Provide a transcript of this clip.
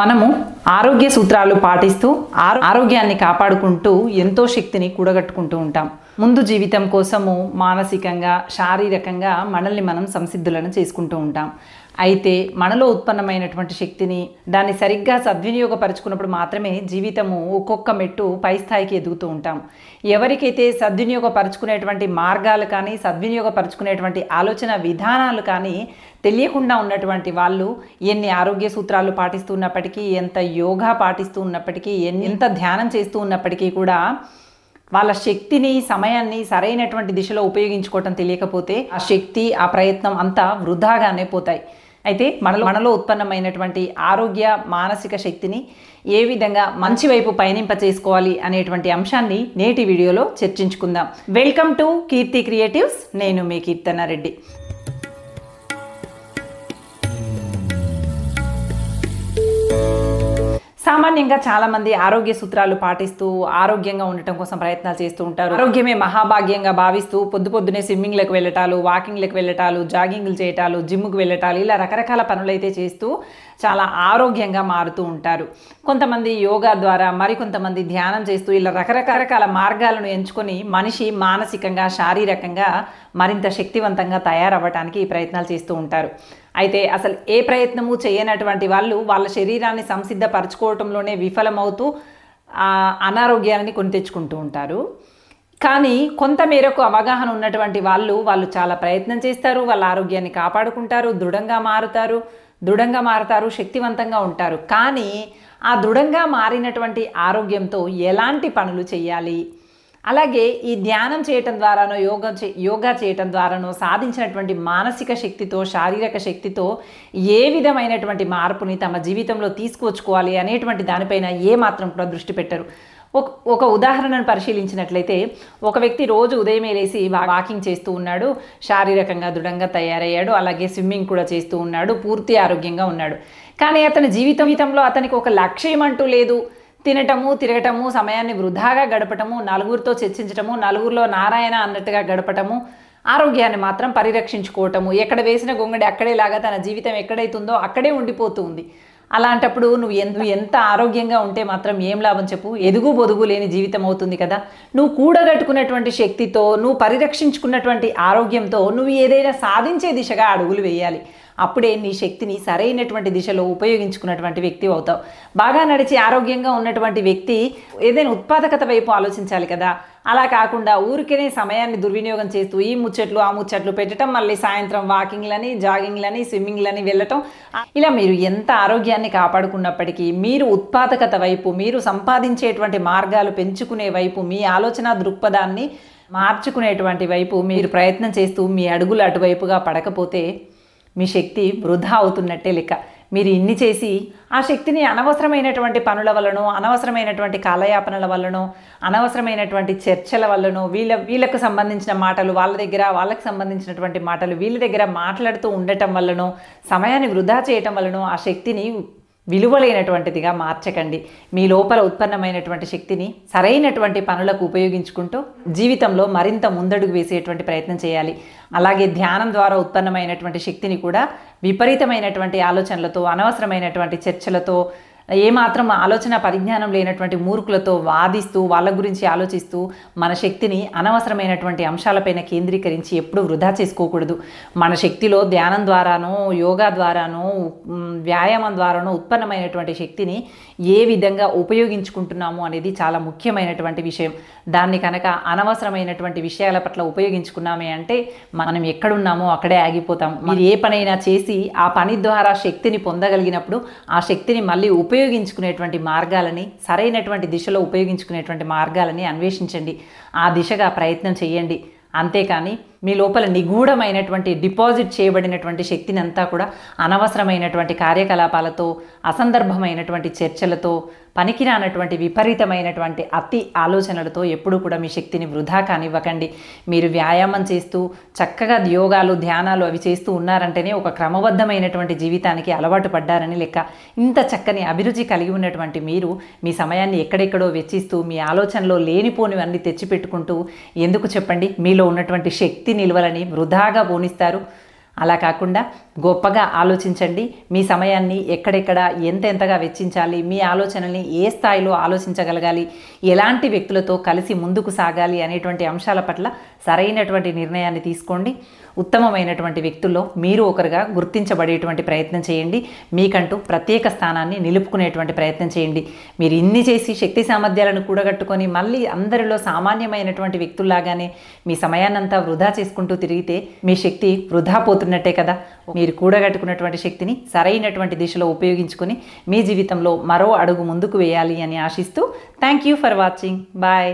మనము ఆరోగ్య సూత్రాలు పాటిస్తూ ఆరోగ్యాన్ని కాపాడుకుంటూ ఎంతో శక్తిని కూడగట్టుకుంటూ ఉంటాం. ముందు జీవితం కోసము మానసికంగా శారీరకంగా మనల్ని మనం సంసిద్ధులను చేసుకుంటూ ఉంటాం. అయితే మనలో ఉత్పన్నమైనటువంటి శక్తిని దాన్ని సరిగ్గా సద్వినియోగపరుచుకున్నప్పుడు మాత్రమే జీవితము ఒక్కొక్క మెట్టు పై స్థాయికి ఎదుగుతూ ఉంటాం. ఎవరికైతే సద్వినియోగపరుచుకునేటువంటి మార్గాలు కానీ సద్వినియోగపరుచుకునేటువంటి ఆలోచన విధానాలు కానీ తెలియకుండా ఉన్నటువంటి వాళ్ళు ఎన్ని ఆరోగ్య సూత్రాలు పాటిస్తున్నప్పటికీ, ఎంత యోగా పాటిస్తూ ఉన్నప్పటికీ, ఎంత ధ్యానం చేస్తూ ఉన్నప్పటికీ కూడా వాళ్ళ శక్తిని సమయాన్ని సరైనటువంటి దిశలో ఉపయోగించుకోవటం తెలియకపోతే ఆ శక్తి ఆ ప్రయత్నం అంతా వృధాగానే పోతాయి. అయితే మనలో ఉత్పన్నమైనటువంటి ఆరోగ్య మానసిక శక్తిని ఏ విధంగా మంచి వైపు పయనింప చేసుకోవాలి అనేటువంటి అంశాన్ని నేటి వీడియోలో చర్చించుకుందాం. Welcome to Keerthi creatives. నేను మీ కీర్తనారెడ్డి. సామాన్యంగా చాలామంది ఆరోగ్య సూత్రాలు పాటిస్తూ ఆరోగ్యంగా ఉండటం కోసం ప్రయత్నాలు చేస్తూ ఉంటారు. ఆరోగ్యమే మహాభాగ్యంగా భావిస్తూ పొద్దునే స్విమ్మింగ్లకు వెళ్ళటాలు, వాకింగ్లకు వెళ్ళటాలు, జాగింగ్లు చేయటాలు, జిమ్కి వెళ్ళటాలు, ఇలా రకరకాల పనులైతే చేస్తూ చాలా ఆరోగ్యంగా మారుతూ ఉంటారు. కొంతమంది యోగా ద్వారా, మరికొంతమంది ధ్యానం చేస్తూ ఇలా రకరకాల మార్గాలను ఎంచుకొని మనిషి మానసికంగా శారీరకంగా మరింత శక్తివంతంగా తయారవ్వటానికి ప్రయత్నాలు చేస్తూ ఉంటారు. అయితే అసలు ఏ ప్రయత్నము చేయనటువంటి వాళ్ళు వాళ్ళ శరీరాన్ని సంసిద్ధపరచుకోవటంలోనే విఫలమవుతూ అనారోగ్యాన్ని కొని తెచ్చుకుంటూ ఉంటారు. కానీ కొంత మేరకు అవగాహన ఉన్నటువంటి వాళ్ళు చాలా ప్రయత్నం చేస్తారు, వాళ్ళ ఆరోగ్యాన్ని కాపాడుకుంటారు, దృఢంగా మారుతారు, శక్తివంతంగా ఉంటారు. కానీ ఆ దృఢంగా మారినటువంటి ఆరోగ్యంతో ఎలాంటి పనులు చేయాలి, అలాగే ఈ ధ్యానం చేయటం ద్వారానో యోగా చేయటం ద్వారానో సాధించినటువంటి మానసిక శక్తితో శారీరక శక్తితో ఏ విధమైనటువంటి మార్పుని తమ జీవితంలో తీసుకువచ్చుకోవాలి అనేటువంటి దానిపైన ఏమాత్రం కూడా దృష్టి పెట్టరు. ఒక ఉదాహరణను పరిశీలించినట్లయితే, ఒక వ్యక్తి రోజు ఉదయమే లేసి వాకింగ్ చేస్తూ ఉన్నాడు, శారీరకంగా దృఢంగా తయారయ్యాడు, అలాగే స్విమ్మింగ్ కూడా చేస్తూ ఉన్నాడు, పూర్తి ఆరోగ్యంగా ఉన్నాడు. కానీ అతని జీవితంలో అతనికి ఒక లక్ష్యం అంటూ లేదు. తినటము, తిరగటము, సమయాన్ని వృధాగా గడపటము, నలుగురితో చర్చించటము, నలుగురిలో నారాయణ అన్నట్టుగా గడపటము, ఆరోగ్యాన్ని మాత్రం పరిరక్షించుకోవటము, ఎక్కడ వేసిన గొంగడి అక్కడేలాగా తన జీవితం ఎక్కడైతుందో అక్కడే ఉండిపోతూ ఉంది. అలాంటప్పుడు నువ్వు ఎంత ఆరోగ్యంగా ఉంటే మాత్రం ఏం లాభం చెప్పు? ఎదుగు బొదుగు లేని జీవితం అవుతుంది కదా. నువ్వు కూడగట్టుకున్నటువంటి శక్తితో, నువ్వు పరిరక్షించుకున్నటువంటి ఆరోగ్యంతో నువ్వు ఏదైనా సాధించే దిశగా అడుగులు వేయాలి. అప్పుడే నీ శక్తిని సరైనటువంటి దిశలో ఉపయోగించుకున్నటువంటి వ్యక్తి అవుతావు. బాగా నడిచి ఆరోగ్యంగా ఉన్నటువంటి వ్యక్తి ఏదైనా ఉత్పాదకత వైపు ఆలోచించాలి కదా. అలా కాకుండా ఊరికేనే సమయాన్ని దుర్వినియోగం చేస్తూ ఈ ముచ్చట్లు ఆ ముచ్చట్లు పెట్టడం, మళ్ళీ సాయంత్రం వాకింగ్లని, జాగింగ్లని, స్విమ్మింగ్లని వెళ్ళటం, ఇలా మీరు ఎంత ఆరోగ్యాన్ని కాపాడుకున్నప్పటికీ మీరు ఉత్పాదకత వైపు, మీరు సంపాదించేటువంటి మార్గాలు పెంచుకునే వైపు, మీ ఆలోచన దృక్పథాన్ని మార్చుకునేటువంటి వైపు మీరు ప్రయత్నం చేస్తూ మీ అడుగులు అటువైపుగా పడకపోతే మీ శక్తి వృధా అవుతున్నట్టే లెక్క. మీరు ఇన్ని చేసి ఆ శక్తిని అనవసరమైనటువంటి పనుల వల్లనో, అనవసరమైనటువంటి కాలయాపనల వల్లనో, అనవసరమైనటువంటి చర్చల వల్లనో, వీళ్ళకు సంబంధించిన మాటలు వాళ్ళ దగ్గర, వాళ్ళకి సంబంధించినటువంటి మాటలు వీళ్ళ దగ్గర మాట్లాడుతూ ఉండటం వల్లనో, సమయాన్ని వృధా చేయటం వల్లనో ఆ శక్తిని విలువలేనటువంటిదిగా మార్చకండి. మీ లోపల ఉత్పన్నమైనటువంటి శక్తిని సరైనటువంటి పనులకు ఉపయోగించుకుంటూ జీవితంలో మరింత ముందడుగు వేసేటువంటి ప్రయత్నం చేయాలి. అలాగే ధ్యానం ద్వారా ఉత్పన్నమైనటువంటి శక్తిని కూడా విపరీతమైనటువంటి ఆలోచనలతో, అనవసరమైనటువంటి చర్చలతో, ఏమాత్రం ఆలోచన పరిజ్ఞానం లేనటువంటి మూర్ఖులతో వాదిస్తూ వాళ్ళ గురించి ఆలోచిస్తూ మన శక్తిని అనవసరమైనటువంటి అంశాలపైన కేంద్రీకరించి ఎప్పుడూ వృధా చేసుకోకూడదు. మన శక్తిలో ధ్యానం ద్వారానో, యోగా ద్వారానో, వ్యాయామం ద్వారానో ఉత్పన్నమైనటువంటి శక్తిని ఏ విధంగా ఉపయోగించుకుంటున్నాము అనేది చాలా ముఖ్యమైనటువంటి విషయం. దాన్ని కనుక అనవసరమైనటువంటి విషయాల పట్ల ఉపయోగించుకున్నామే అంటే మనం ఎక్కడున్నామో అక్కడే ఆగిపోతాం. మీరు ఏ పనైనా చేసి ఆ పని ద్వారా శక్తిని పొందగలిగినప్పుడు ఆ శక్తిని మళ్ళీ ఉపయోగించుకునేటువంటి మార్గాలని, సరైనటువంటి దిశలో ఉపయోగించుకునేటువంటి మార్గాలని అన్వేషించండి. ఆ దిశగా ప్రయత్నం చేయండి. అంతేకాని మీ లోపల నిగూఢమైనటువంటి డిపాజిట్ చేయబడినటువంటి శక్తిని అంతా కూడా అనవసరమైనటువంటి కార్యకలాపాలతో, అసందర్భమైనటువంటి చర్చలతో, పనికిరానటువంటి విపరీతమైనటువంటి అతి ఆలోచనలతో ఎప్పుడూ కూడా మీ శక్తిని వృధా కానివ్వకండి. మీరు వ్యాయామం చేస్తూ చక్కగా యోగాలు, ధ్యానాలు అవి చేస్తూ ఉన్నారంటేనే ఒక క్రమబద్ధమైనటువంటి జీవితానికి అలవాటు పడ్డారని లెక్క. ఇంత చక్కని అభిరుచి కలిగి ఉన్నటువంటి మీరు మీ సమయాన్ని ఎక్కడెక్కడో వెచ్చిస్తూ మీ ఆలోచనలో లేనిపోనివన్నీ తెచ్చిపెట్టుకుంటూ ఎందుకు చెప్పండి? మీలో ఉన్నటువంటి శక్తి నిల్వలని వృధాగా పోనిస్తారు. అలా కాకుండా గొప్పగా ఆలోచించండి. మీ సమయాన్ని ఎక్కడెక్కడ ఎంతెంతగా వెచ్చించాలి, మీ ఆలోచనల్ని ఏ స్థాయిలో ఆలోచించగలగాలి, ఎలాంటి వ్యక్తులతో కలిసి ముందుకు సాగాలి అనేటువంటి అంశాల పట్ల సరైనటువంటి నిర్ణయాన్ని తీసుకోండి. ఉత్తమమైనటువంటి వ్యక్తుల్లో మీరు ఒకరుగా గుర్తించబడేటువంటి ప్రయత్నం చేయండి. మీకంటూ ప్రత్యేక స్థానాన్ని నిలుపుకునేటువంటి ప్రయత్నం చేయండి. మీరు ఇన్ని చేసి శక్తి సామర్థ్యాలను కూడగట్టుకొని మళ్ళీ అందరిలో సామాన్యమైనటువంటి వ్యక్తుల్లాగానే మీ సమయాన్నంతా వృధా చేసుకుంటూ తిరిగితే మీ శక్తి వృధా పోతున్నట్టే కదా. మీరు కూడగట్టుకున్నటువంటి శక్తిని సరైనటువంటి దిశలో ఉపయోగించుకొని మీ జీవితంలో మరో అడుగు ముందుకు వేయాలి అని ఆశిస్తూ thank you for watching. Bye.